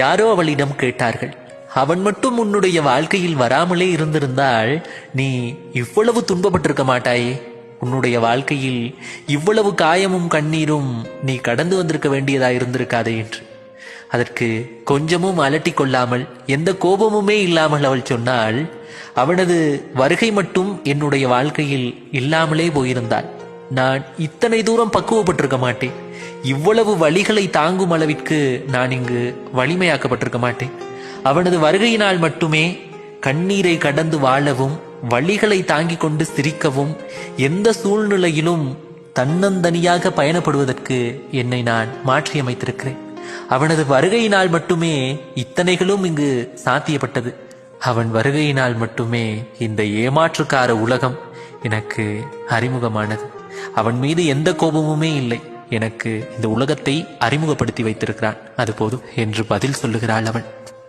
யாரோ அவளிடம் கேட்டார்கள், அவன் மட்டும் உன்னுடைய வாழ்க்கையில் வராமலே இருந்திருந்தால் நீ இவ்வளவு துன்பப்பட்டிருக்க மாட்டாயே, உன்னுடைய வாழ்க்கையில் இவ்வளவு காயமும் கண்ணீரும் நீ கடந்து வந்திருக்க வேண்டியதா இருந்திருக்காதே என்று. அதற்கு கொஞ்சமும் அலட்டிக் கொள்ளாமல், எந்த கோபமுமே இல்லாமல் அவள் சொன்னாள், அவனது வருகை மட்டும் என்னுடைய வாழ்க்கையில் இல்லாமலே போயிருந்தாள் நான் இத்தனை தூரம் பக்குவப்பட்டிருக்க மாட்டேன், இவ்வளவு வழிகளை தாங்கும் அளவிற்கு நான் இங்கு வலிமையாக்கப்பட்டிருக்க மாட்டேன். அவனது வருகையினால் மட்டுமே கண்ணீரை கடந்து வாழவும், வழிகளை தாங்கிக் கொண்டு சிரிக்கவும், எந்த சூழ்நிலையிலும் தன்னந்தனியாக பயணப்படுவதற்கு என்னை நான் மாற்றியமைத்திருக்கிறேன். அவனது வருகையினால் மட்டுமே இத்தனைகளும் இங்கு சாத்தியப்பட்டது. அவன் வருகையினால் மட்டுமே இந்த ஏமாற்றுக்கார உலகம் எனக்கு அறிமுகமானது. அவன் மீது எந்த கோபமுமே இல்லை, எனக்கு இந்த உலகத்தை அறிமுகப்படுத்தி வைத்திருக்கிறான், அது போதும் என்று பதில் சொல்லுகிறாள் அவள்.